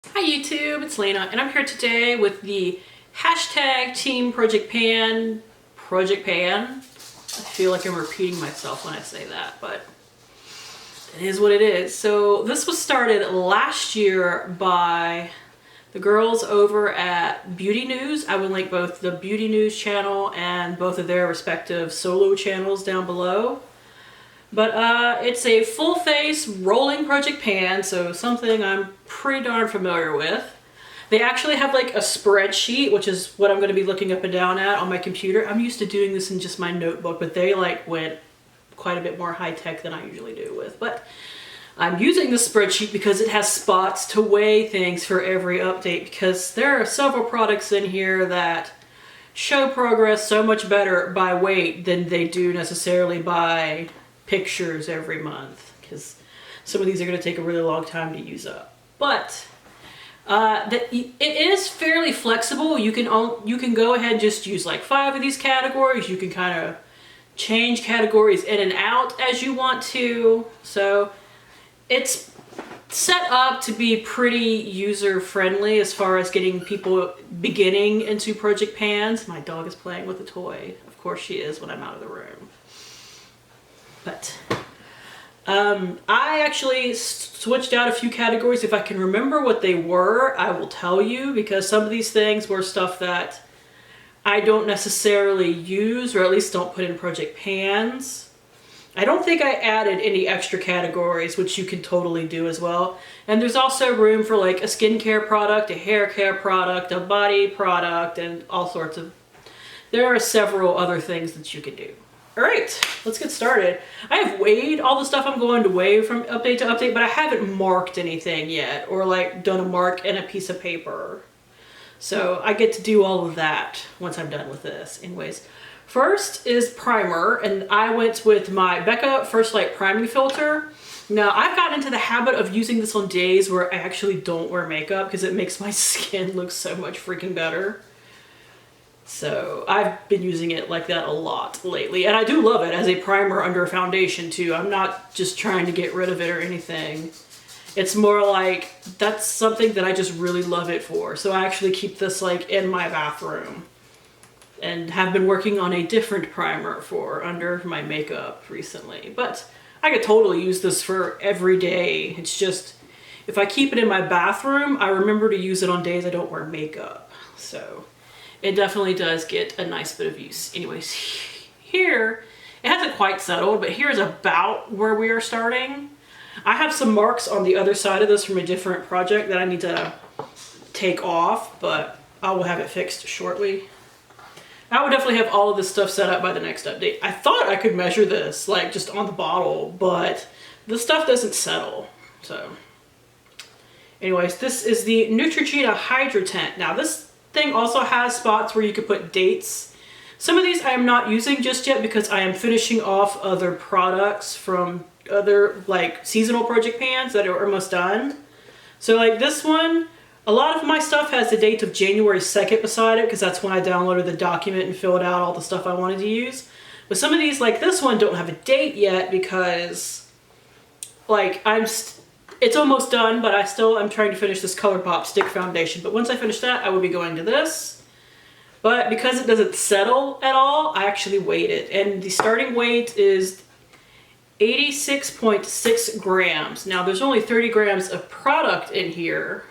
Hi YouTube, it's Lena, and I'm here today with the hashtag teamprojectpan. I feel like I'm repeating myself when I say that, but it is what it is. So this was started last year by the girls over at Beauty News. I will link both the Beauty News channel and both of their respective solo channels down below. But it's a full face rolling project pan, so something I'm pretty darn familiar with. They actually have like a spreadsheet, which is what I'm going to be looking up and down at on my computer. I'm used to doing this in just my notebook, but they like went quite a bit more high tech than I usually do with. But I'm using the spreadsheet because it has spots to weigh things for every update, because there are several products in here that show progress so much better by weight than they do necessarily by pictures every month, because some of these are going to take a really long time to use up. But it is fairly flexible. You can go ahead and just use like 5 of these categories. You can kind of change categories in and out as you want to. So it's set up to be pretty user friendly as far as getting people beginning into project pans. My dog is playing with a toy. Of course she is when I'm out of the room. But I actually switched out a few categories. If I can remember what they were, I will tell you, because some of these things were stuff that I don't necessarily use, or at least don't put in project pans. I don't think I added any extra categories, which you can totally do as well. And there's also room for like a skincare product, a hair care product, a body product, and all sorts of... There are several other things that you can do. All right, let's get started. I have weighed all the stuff I'm going to weigh from update to update, but I haven't marked anything yet, or like done a mark in a piece of paper. So I get to do all of that once I'm done with this. Anyways, first is primer, and I went with my Becca First Light Priming Filter. Now, I've gotten into the habit of using this on days where I actually don't wear makeup, because it makes my skin look so much freaking better. So I've been using it like that a lot lately, and I do love it as a primer under a foundation too. I'm not just trying to get rid of it or anything. It's more like that's something that I just really love it for. So I actually keep this like in my bathroom, and have been working on a different primer for under my makeup recently. But I could totally use this for every day. It's just, if I keep it in my bathroom, I remember to use it on days I don't wear makeup. So it definitely does get a nice bit of use. Anyways, here, it hasn't quite settled, but here's about where we are starting. I have some marks on the other side of this from a different project that I need to take off, but I will have it fixed shortly. I would definitely have all of this stuff set up by the next update. I thought I could measure this, like just on the bottle, but the stuff doesn't settle, so. Anyways, this is the Neutrogena Hydra Tent. Now this thing also has spots where you could put dates. Some of these I am not using just yet because I am finishing off other products from other like seasonal project pans that are almost done. So like this one, a lot of my stuff has the date of January 2nd beside it, because that's when I downloaded the document and filled out all the stuff I wanted to use. But some of these, like this one, don't have a date yet because like it's almost done, but I'm trying to finish this ColourPop stick foundation. But once I finish that, I will be going to this. But because it doesn't settle at all, I actually weighed it. And the starting weight is 86.6 grams. Now, there's only 30 grams of product in here.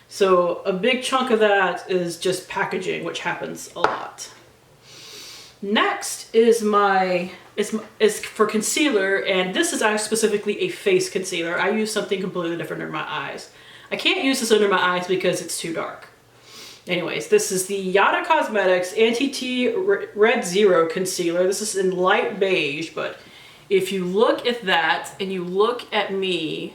So a big chunk of that is just packaging, which happens a lot. Next is is for concealer, and this is actually specifically a face concealer. I use something completely different under my eyes. I can't use this under my eyes because it's too dark. Anyways, this is the Yada Cosmetics Anti-Tea Red Zero Concealer. This is in light beige, but if you look at that and you look at me,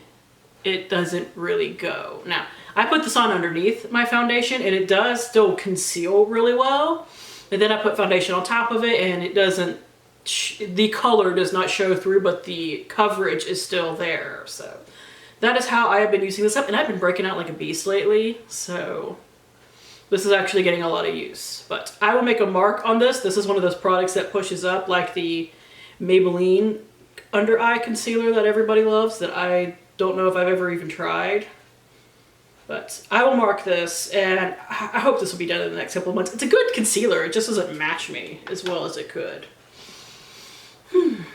it doesn't really go. Now, I put this on underneath my foundation, and it does still conceal really well. And then I put foundation on top of it, and it doesn't, the color does not show through, but the coverage is still there. So that is how I have been using this up, and I've been breaking out like a beast lately. So this is actually getting a lot of use. But I will make a mark on this. This is one of those products that pushes up, like the Maybelline under eye concealer that everybody loves, that I don't know if I've ever even tried. But I will mark this, and I hope this will be done in the next couple of months. It's a good concealer. It just doesn't match me as well as it could.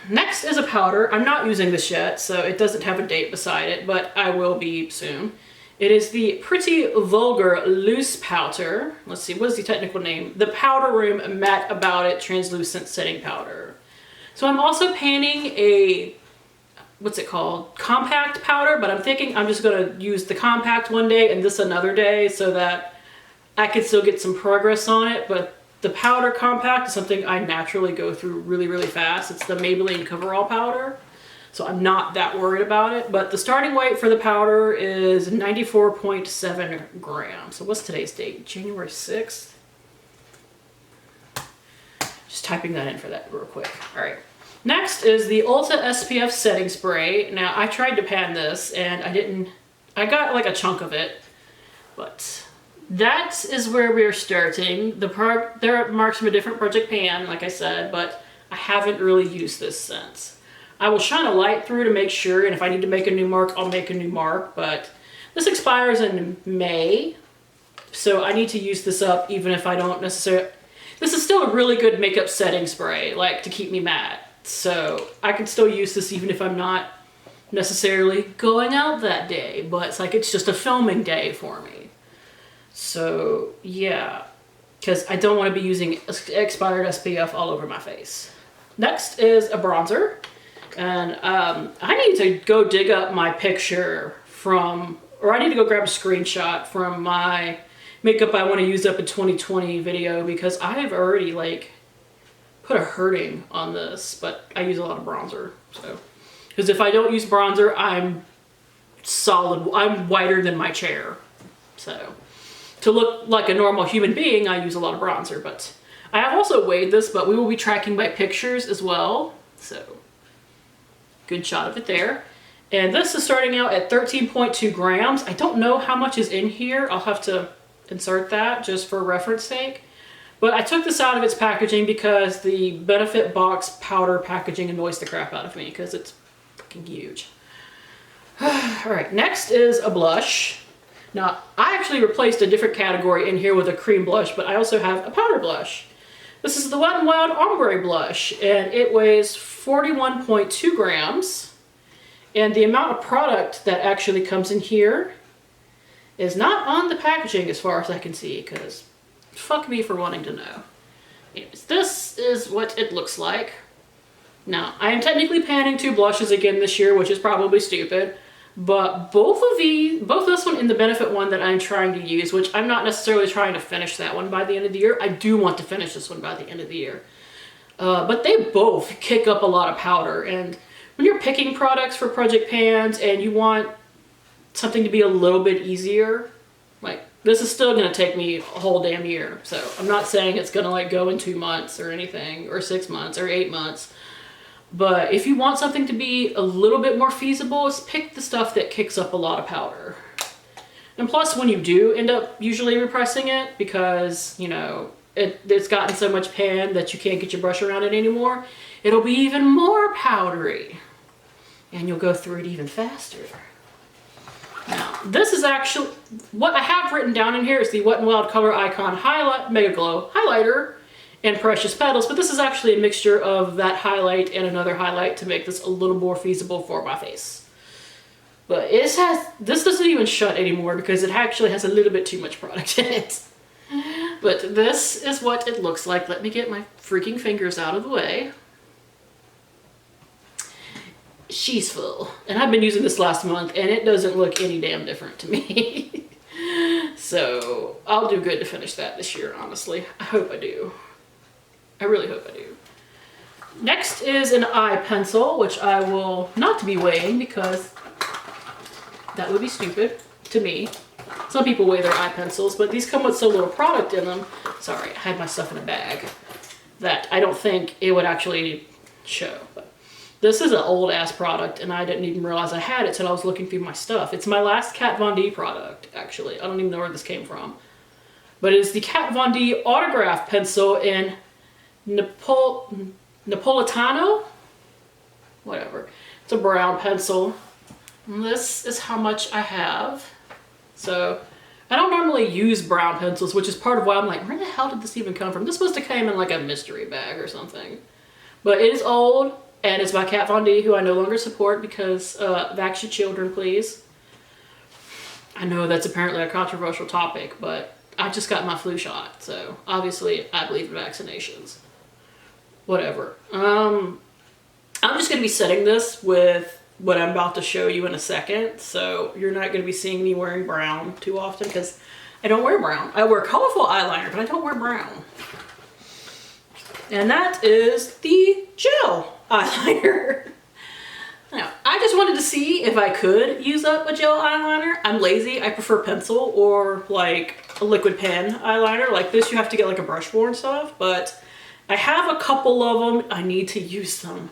Next is a powder. I'm not using this yet, so it doesn't have a date beside it, but I will be soon. It is the Pretty Vulgar Loose Powder. Let's see, what is the technical name? The Powder Room Matte About It Translucent Setting Powder. So I'm also panning a, what's it called? Compact powder, but I'm thinking I'm just gonna use the compact one day and this another day so that I can still get some progress on it, but the powder compact is something I naturally go through really, really fast. It's the Maybelline Coverall powder, so I'm not that worried about it. But the starting weight for the powder is 94.7 grams. So what's today's date? January 6th? Just typing that in for that real quick. All right. Next is the Ulta SPF Setting Spray. Now, I tried to pan this, and I got like a chunk of it, but that is where we're starting. There are marks from a different Project Pan, like I said, but I haven't really used this since. I will shine a light through to make sure, and if I need to make a new mark, I'll make a new mark, but this expires in May, so I need to use this up even if I don't necessarily... This is still a really good makeup setting spray, like to keep me matte, so I can still use this even if I'm not necessarily going out that day, but it's like it's just a filming day for me. So yeah, because I don't want to be using expired SPF all over my face. Next is a bronzer, and I need to go dig up my picture from, or I need to go grab a screenshot from my makeup I want to use up in 2020 video, because I have already like put a hurting on this, but I use a lot of bronzer. So, because if I don't use bronzer, I'm whiter than my chair. So to look like a normal human being, I use a lot of bronzer, but I have also weighed this, but we will be tracking my pictures as well. So good shot of it there. And this is starting out at 13.2 grams. I don't know how much is in here. I'll have to insert that just for reference sake. But I took this out of its packaging because the Benefit Box powder packaging annoys the crap out of me because it's freaking huge. All right, next is a blush. Now, I actually replaced a different category in here with a cream blush, but I also have a powder blush. This is the Wet n Wild Ombre blush, and it weighs 41.2 grams. And the amount of product that actually comes in here is not on the packaging as far as I can see, because fuck me for wanting to know. Anyways, this is what it looks like. Now, I am technically panning 2 blushes again this year, which is probably stupid. But both this one and the Benefit one that I'm trying to use, which I'm not necessarily trying to finish that one by the end of the year. I do want to finish this one by the end of the year. But they both kick up a lot of powder. And when you're picking products for Project Pans and you want something to be a little bit easier, like this is still going to take me a whole damn year. So I'm not saying it's going to like go in 2 months or anything, or 6 months or 8 months. But if you want something to be a little bit more feasible, is pick the stuff that kicks up a lot of powder. And plus, when you do end up usually repressing it, because, you know, it's gotten so much pan that you can't get your brush around it anymore, it'll be even more powdery. And you'll go through it even faster. Now, this is actually, what I have written down in here is the Wet n Wild Color Icon Highlight Mega Glow Highlighter and Precious Petals, but this is actually a mixture of that highlight and another highlight to make this a little more feasible for my face. But this doesn't even shut anymore because it actually has a little bit too much product in it. But this is what it looks like. Let me get my freaking fingers out of the way. She's full. And I've been using this last month and it doesn't look any damn different to me. So I'll do good to finish that this year, honestly. I hope I do. I really hope I do. Next is an eye pencil, which I will not be weighing because that would be stupid to me. Some people weigh their eye pencils, but these come with so little product in them. Sorry, I had my stuff in a bag that I don't think it would actually show. But this is an old ass product and I didn't even realize I had it till I was looking through my stuff. It's my last Kat Von D product, actually. I don't even know where this came from. But it's the Kat Von D Autograph Pencil in Napolitano? Whatever. It's a brown pencil. And this is how much I have. So I don't normally use brown pencils, which is part of why I'm like, where the hell did this even come from? This must have came in like a mystery bag or something. But it is old, and it's by Kat Von D, who I no longer support because vax your children, please. I know that's apparently a controversial topic, but I just got my flu shot, so obviously I believe in vaccinations. Whatever. I'm just going to be setting this with what I'm about to show you in a second, so you're not going to be seeing me wearing brown too often because I don't wear brown. I wear colorful eyeliner, but I don't wear brown. And that is the gel eyeliner. Now, I just wanted to see if I could use up a gel eyeliner. I'm lazy. I prefer pencil or like a liquid pen eyeliner. Like this, you have to get like a brush for and stuff, but I have a couple of them. I need to use them.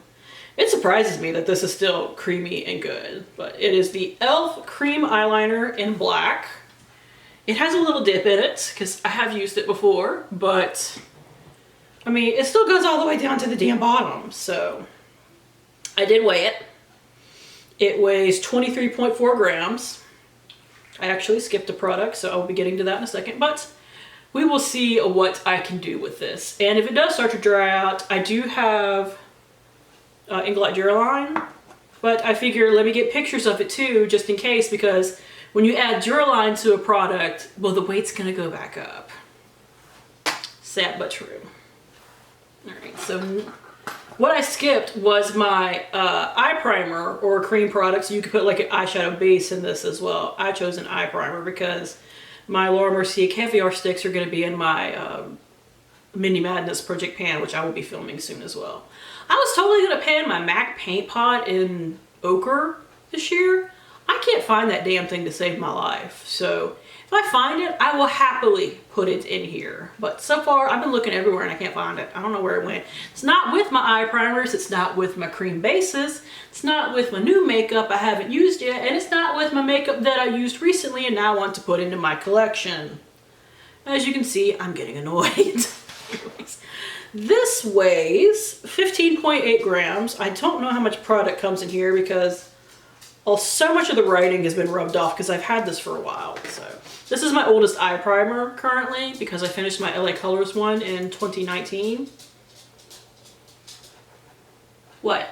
It surprises me that this is still creamy and good, but it is the e.l.f. cream eyeliner in black. It has a little dip in it because I have used it before, but I mean, it still goes all the way down to the damn bottom. So I did weigh it. It weighs 23.4 grams. I actually skipped a product, so I'll be getting to that in a second, but we will see what I can do with this. And if it does start to dry out, I do have Inglot Duraline, but I figure let me get pictures of it too, just in case, because when you add Duraline to a product, well, the weight's gonna go back up. Sad but true. All right, so what I skipped was my eye primer or cream products. You could put like an eyeshadow base in this as well. I chose an eye primer because my Laura Mercier caviar sticks are gonna be in my Mini Madness Project Pan, which I will be filming soon as well. I was totally gonna pan my MAC paint pot in ochre this year. I can't find that damn thing to save my life. So if I find it, I will happily put it in here. But so far, I've been looking everywhere and I can't find it. I don't know where it went. It's not with my eye primers. It's not with my cream bases. It's not with my new makeup I haven't used yet. And it's not with my makeup that I used recently and now want to put into my collection. As you can see, I'm getting annoyed. Anyways, this weighs 15.8 grams. I don't know how much product comes in here because so much of the writing has been rubbed off because I've had this for a while. So this is my oldest eye primer currently because I finished my LA Colors one in 2019. What?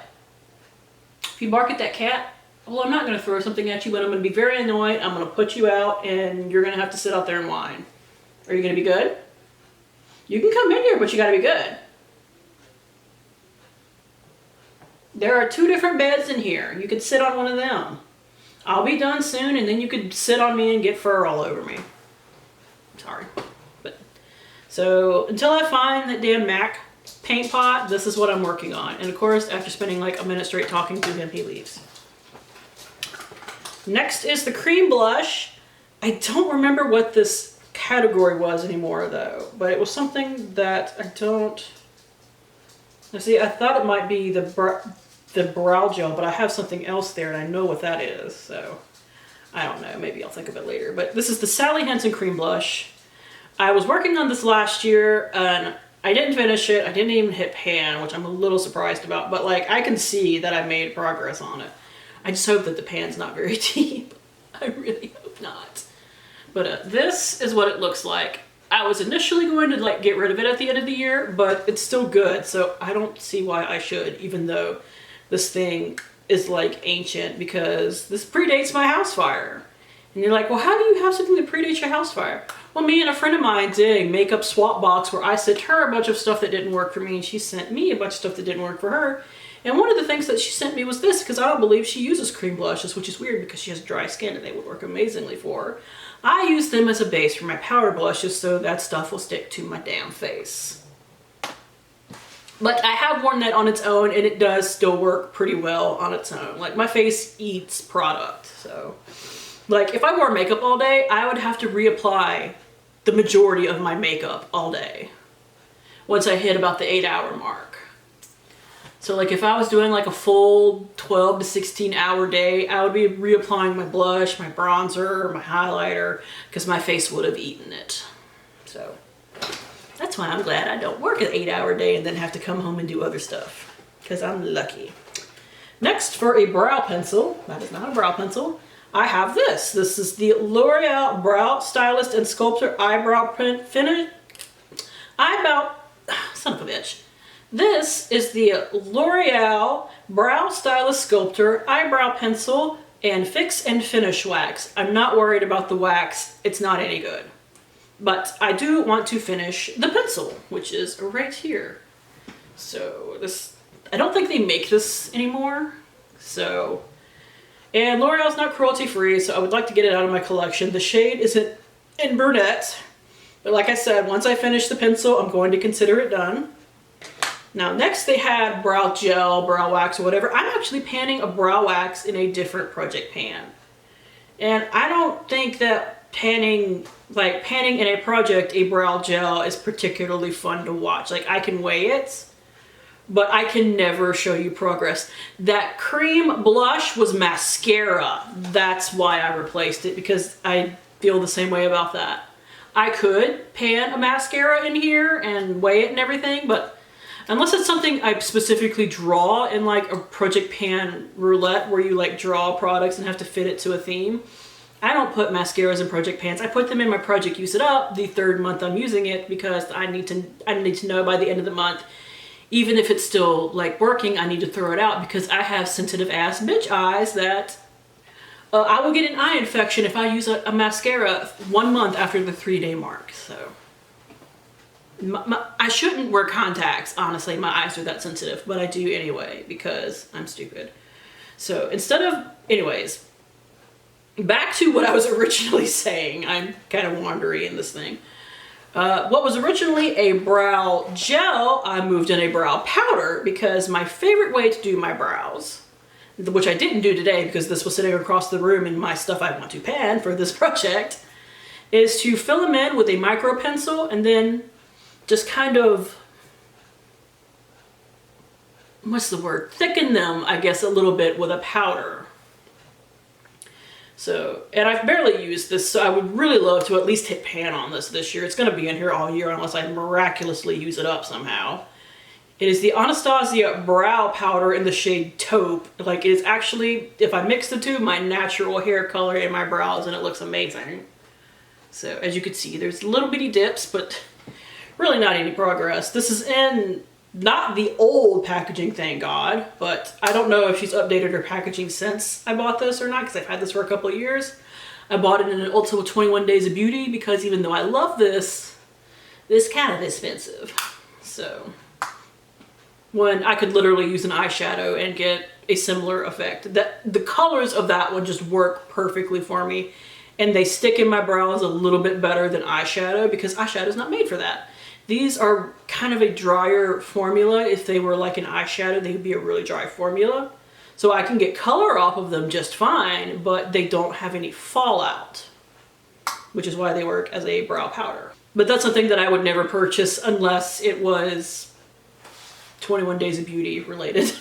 If you bark at that cat, well, I'm not going to throw something at you, but I'm going to be very annoyed. I'm going to put you out and you're going to have to sit out there and whine. Are you going to be good? You can come in here, but you got to be good. There are 2 different beds in here. You could sit on one of them. I'll be done soon, and then you could sit on me and get fur all over me. Sorry. But so until I find that damn MAC paint pot, this is what I'm working on. And of course, after spending like a minute straight talking to him, he leaves. Next is the cream blush. I don't remember what this category was anymore though, but it was something that I don't... Now see, I thought it might be the brow gel, but I have something else there and I know what that is, so I don't know, maybe I'll think of it later. But this is the Sally Hansen cream blush. I was working on this last year and I didn't finish it. I didn't even hit pan, which I'm a little surprised about, but like I can see that I made progress on it. I just hope that the pan's not very deep. I really hope not. But this is what it looks like. I was initially going to like get rid of it at the end of the year, but it's still good, so I don't see why I should, even though this thing is like ancient, because this predates my house fire. And you're like, well, how do you have something that predates your house fire? Well, me and a friend of mine did a makeup swap box where I sent her a bunch of stuff that didn't work for me and she sent me a bunch of stuff that didn't work for her. And one of the things that she sent me was this, because I don't believe she uses cream blushes, which is weird because she has dry skin and they would work amazingly for her. I use them as a base for my powder blushes so that stuff will stick to my damn face. But I have worn that on its own and it does still work pretty well on its own. Like my face eats product, so. Like if I wore makeup all day, I would have to reapply the majority of my makeup all day once I hit about the 8-hour mark. So like if I was doing like a full 12 to 16 hour day, I would be reapplying my blush, my bronzer, my highlighter, because my face would have eaten it. So that's why I'm glad I don't work an 8-hour day and then have to come home and do other stuff, because I'm lucky. Next, for a brow pencil, that is not a brow pencil, I have this. This is the L'Oreal Brow Stylist and Sculptor Eyebrow Print Finish. Son of a bitch. This is the L'Oreal Brow Stylist Sculptor Eyebrow Pencil and Fix and Finish Wax. I'm not worried about the wax. It's not any good. But I do want to finish the pencil, which is right here. So this, I don't think they make this anymore. So, and L'Oreal's not cruelty free, so I would like to get it out of my collection. The shade is in brunette. But like I said, once I finish the pencil, I'm going to consider it done. Now next they had brow gel, brow wax, or whatever. I'm actually panning a brow wax in a different project pan. And I don't think that panning in a project a brow gel is particularly fun to watch. Like, I can weigh it, but I can never show you progress. That cream blush was mascara. That's why I replaced it, because I feel the same way about that. I could pan a mascara in here and weigh it and everything, but unless it's something I specifically draw in like a project pan roulette where you like draw products and have to fit it to a theme, I don't put mascaras in project pans. I put them in my project Use It Up the third month I'm using it, because I need to know by the end of the month, even if it's still like working, I need to throw it out, because I have sensitive ass bitch eyes that I will get an eye infection if I use a mascara 1 month after the 3-day mark. So I shouldn't wear contacts, honestly. My eyes are that sensitive, but I do anyway because I'm stupid. So anyways, back to what I was originally saying. I'm kind of wandery in this thing. What was originally a brow gel, I moved in a brow powder, because my favorite way to do my brows, which I didn't do today because this was sitting across the room in my stuff I want to pan for this project, is to fill them in with a micro pencil and then just kind of, thicken them, I guess, a little bit with a powder. So, and I've barely used this, so I would really love to at least hit pan on this year. It's going to be in here all year unless I miraculously use it up somehow. It is the Anastasia Brow Powder in the shade Taupe. Like, it is actually, if I mix the two, my natural hair color in my brows, and it looks amazing. So, as you can see, there's little bitty dips, but really not any progress. This is in not the old packaging, thank God, but I don't know if she's updated her packaging since I bought this or not, because I've had this for a couple of years. I bought it in an Ulta 21 Days of Beauty, because even though I love this kind of expensive. So, when I could literally use an eyeshadow and get a similar effect. The colors of that one just work perfectly for me, and they stick in my brows a little bit better than eyeshadow, because eyeshadow is not made for that. These are kind of a drier formula. If they were like an eyeshadow, they would be a really dry formula. So I can get color off of them just fine, but they don't have any fallout, which is why they work as a brow powder. But that's something that I would never purchase unless it was 21 Days of Beauty related.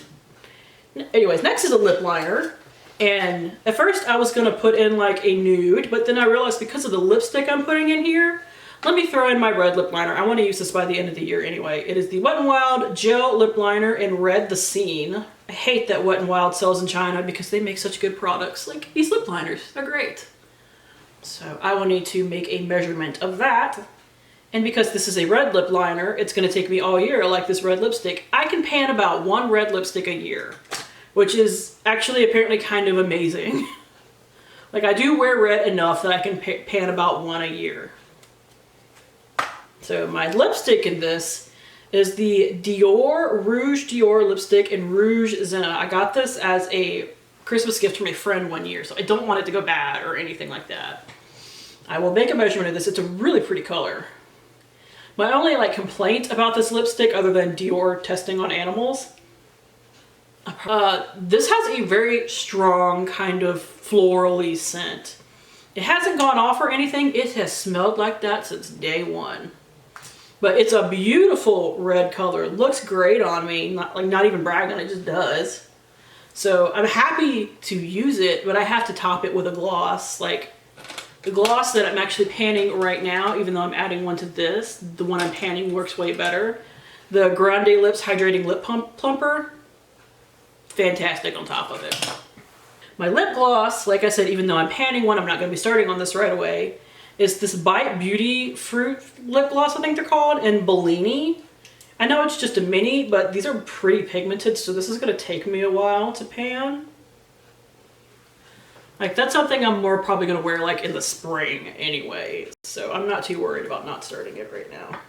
Anyways, next is a lip liner. And at first I was gonna put in like a nude, but then I realized because of the lipstick I'm putting in here, let me throw in my red lip liner. I want to use this by the end of the year anyway. It is the Wet n Wild Gel Lip Liner in Red the Scene. I hate that Wet n Wild sells in China because they make such good products. Like these lip liners, they're great. So I will need to make a measurement of that. And because this is a red lip liner, it's going to take me all year like this red lipstick. I can pan about 1 red lipstick a year, which is actually apparently kind of amazing. Like, I do wear red enough that I can pan about 1 a year. So my lipstick in this is the Rouge Dior lipstick in Rouge Zenna. I got this as a Christmas gift from a friend one year, so I don't want it to go bad or anything like that. I will make a measurement of this. It's a really pretty color. My only complaint about this lipstick, other than Dior testing on animals, this has a very strong kind of florally scent. It hasn't gone off or anything. It has smelled like that since day one. But it's a beautiful red color. It looks great on me. Not even bragging, it just does. So I'm happy to use it, but I have to top it with a gloss. Like the gloss that I'm actually panning right now, even though I'm adding one to this, the one I'm panning works way better. The Grande Lips Hydrating Lip Plumper, fantastic on top of it. My lip gloss, like I said, even though I'm panning one, I'm not going to be starting on this right away, is this Bite Beauty Fruit lip gloss, I think they're called, in Bellini. I know it's just a mini, but these are pretty pigmented, so this is going to take me a while to pan. Like, that's something I'm more probably going to wear like in the spring anyway, so I'm not too worried about not starting it right now.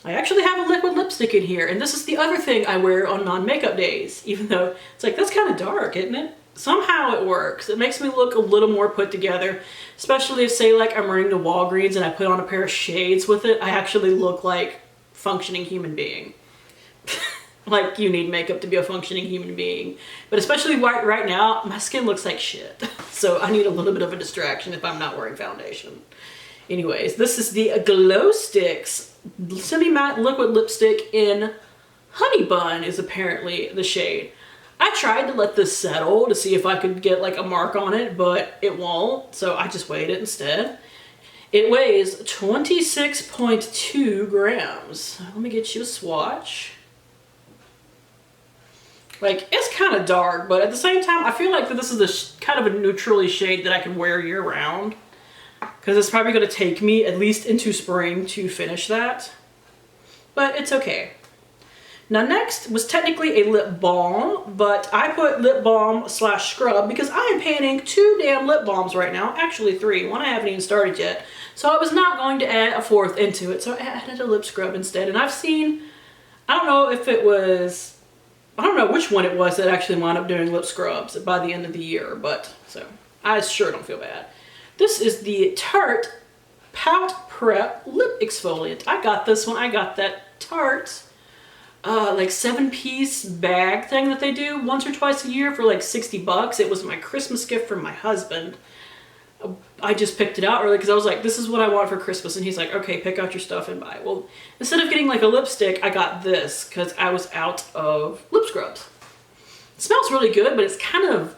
I actually have a liquid lipstick in here, and this is the other thing I wear on non-makeup days, even though it's like, that's kind of dark, isn't it? Somehow it works. It makes me look a little more put together, especially if, say, like I'm running to Walgreens and I put on a pair of shades with it. I actually look like a functioning human being. Like, you need makeup to be a functioning human being. But especially right now, my skin looks like shit. So I need a little bit of a distraction if I'm not wearing foundation. Anyways, this is the Glow Sticks Semi-Matte Liquid Lipstick in Honey Bun is apparently the shade. I tried to let this settle to see if I could get like a mark on it, but it won't. So I just weighed it instead. It weighs 26.2 grams. Let me get you a swatch. Like, it's kind of dark, but at the same time, I feel like that this is a kind of a neutrally shade that I can wear year round. Because it's probably going to take me at least into spring to finish that. But it's okay. Now next was technically a lip balm, but I put lip balm / scrub because I am panning 2 damn lip balms right now. Actually 3. One I haven't even started yet. So I was not going to add a 4th into it. So I added a lip scrub instead. And I've seen, I don't know if it was, I don't know which one it was that actually wound up doing lip scrubs by the end of the year. But, so, I sure don't feel bad. This is the Tarte Pout Prep Lip Exfoliant. I got this one. I got that Tarte like 7-piece bag thing that they do once or twice a year for like 60 bucks. It was my Christmas gift from my husband. I just picked it out early because I was like, this is what I want for Christmas. And he's like, okay, pick out your stuff and buy. Well, instead of getting like a lipstick, I got this because I was out of lip scrubs. It smells really good, but it's kind of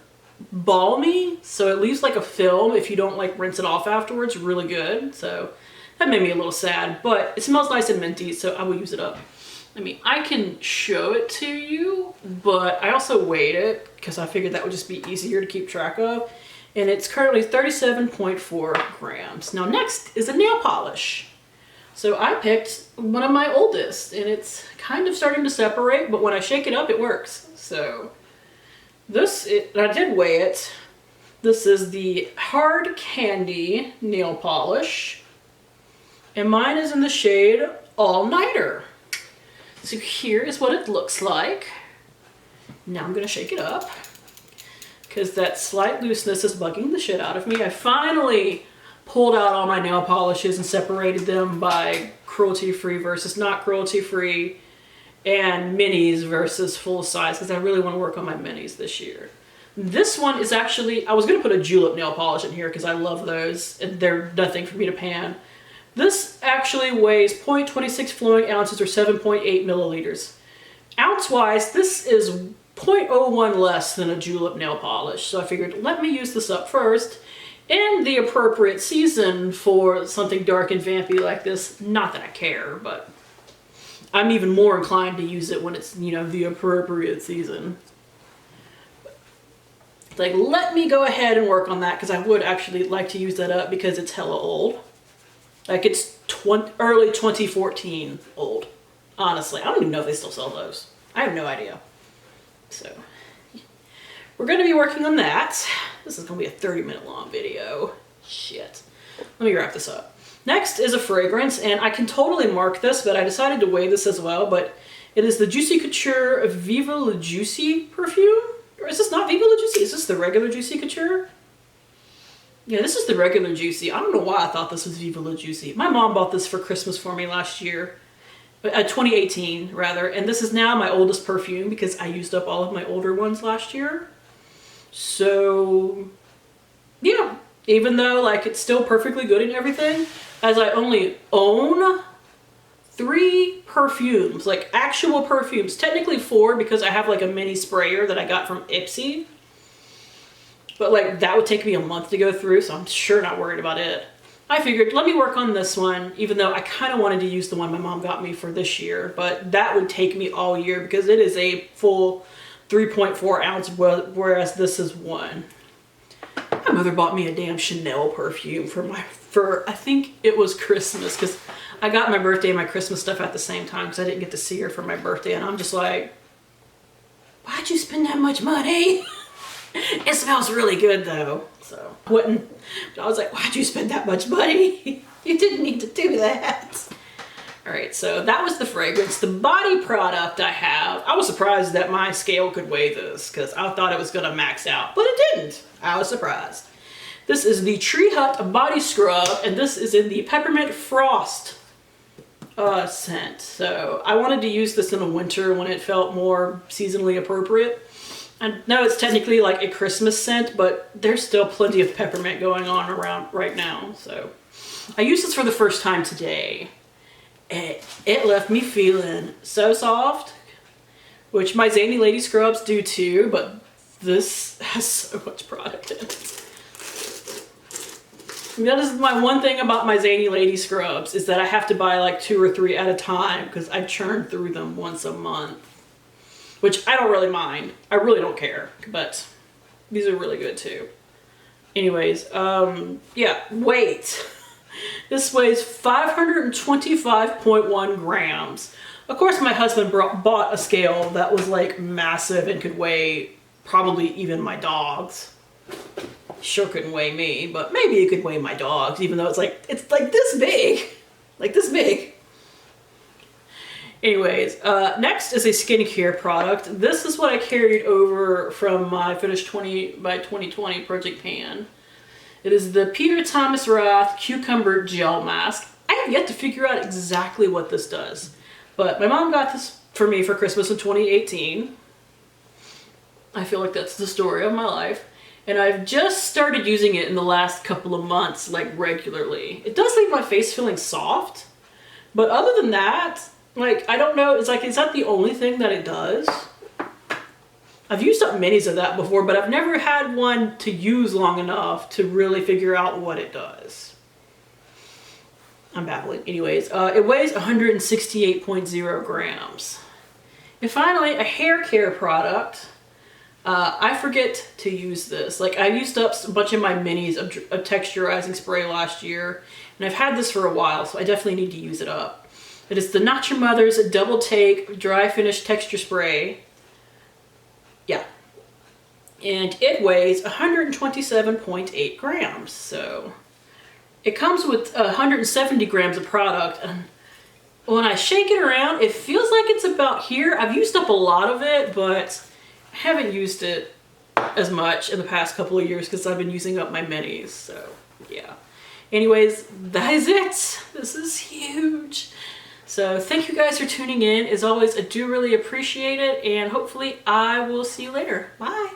balmy, so it leaves like a film if you don't like rinse it off afterwards. Really good. So that made me a little sad, but it smells nice and minty, so I will use it up. I mean, I can show it to you, but I also weighed it because I figured that would just be easier to keep track of. And it's currently 37.4 grams. Now next is a nail polish. So I picked one of my oldest, and it's kind of starting to separate, but when I shake it up, it works. So I did weigh it. This is the Hard Candy nail polish, and mine is in the shade All Nighter. So here is what it looks like. Now I'm gonna shake it up because that slight looseness is bugging the shit out of me. I finally pulled out all my nail polishes and separated them by cruelty-free versus not cruelty-free, and minis versus full size, because I really want to work on my minis this year. This one is actually, I was going to put a julep nail polish in here because I love those, and they're nothing for me to pan. This actually weighs 0.26 flowing ounces or 7.8 milliliters. Ounce-wise, this is 0.01 less than a julep nail polish, so I figured let me use this up first in the appropriate season for something dark and vampy like this. Not that I care, but I'm even more inclined to use it when it's, you know, the appropriate season. Like, let me go ahead and work on that because I would actually like to use that up because it's hella old. Like, it's early 2014 old. Honestly, I don't even know if they still sell those. I have no idea. So, we're going to be working on that. This is going to be a 30-minute long video. Shit. Let me wrap this up. Next is a fragrance, and I can totally mark this, but I decided to weigh this as well, but it is the Juicy Couture Viva La Juicy perfume? Or is this not Viva La Juicy? Is this the regular Juicy Couture? Yeah, this is the regular Juicy. I don't know why I thought this was Viva La Juicy. My mom bought this for Christmas for me last year. 2018, rather. And this is now my oldest perfume because I used up all of my older ones last year. So, yeah. Even though, like, it's still perfectly good and everything, as I only own 3 perfumes, like actual perfumes. Technically 4 because I have like a mini sprayer that I got from Ipsy. But like that would take me a month to go through, so I'm sure not worried about it. I figured let me work on this one, even though I kind of wanted to use the one my mom got me for this year, but that would take me all year because it is a full 3.4 ounce, whereas this is 1. My mother bought me a damn Chanel perfume for I think it was Christmas, because I got my birthday and my Christmas stuff at the same time because I didn't get to see her for my birthday, and I'm just like, why'd you spend that much money? It smells really good though. So I was like, why'd you spend that much money? You didn't need to do that. All right, so that was the fragrance. The body product I have, I was surprised that my scale could weigh this because I thought it was gonna max out, but it didn't. I was surprised. This is the Tree Hut Body Scrub, and this is in the Peppermint Frost scent. So I wanted to use this in the winter when it felt more seasonally appropriate. I know it's technically like a Christmas scent, but there's still plenty of peppermint going on around right now. So I used this for the first time today. It left me feeling so soft, which my Zany Lady scrubs do too, but this has so much product in it. That is my one thing about my Zany Lady scrubs, is that I have to buy like 2 or 3 at a time because I churn through them once a month, which I don't really mind. I really don't care, but these are really good too. Anyways, yeah, weight. This weighs 525.1 grams. Of course, my husband bought a scale that was like massive and could weigh probably even my dogs. Sure couldn't weigh me, but maybe it could weigh my dogs, even though it's like this big, like this big. Anyways, next is a skincare product. This is what I carried over from my Finish 20 by 2020 Project Pan. It is the Peter Thomas Roth Cucumber Gel Mask. I have yet to figure out exactly what this does, but my mom got this for me for Christmas in 2018. I feel like that's the story of my life. And I've just started using it in the last couple of months, like regularly. It does leave my face feeling soft, but other than that, like, I don't know, it's like, is that the only thing that it does? I've used up minis of that before, but I've never had one to use long enough to really figure out what it does. I'm babbling. Anyways, it weighs 168.0 grams. And finally, a hair care product. I forget to use this. Like, I used up a bunch of my minis of texturizing spray last year, and I've had this for a while, so I definitely need to use it up. It is the Not Your Mother's Double Take Dry Finish Texture Spray. Yeah. And it weighs 127.8 grams. So it comes with 170 grams of product. And when I shake it around, it feels like it's about here. I've used up a lot of it, but I haven't used it as much in the past couple of years because I've been using up my minis. So yeah. Anyways, that is it. This is huge. So thank you guys for tuning in. As always, I do really appreciate it, and hopefully I will see you later. Bye.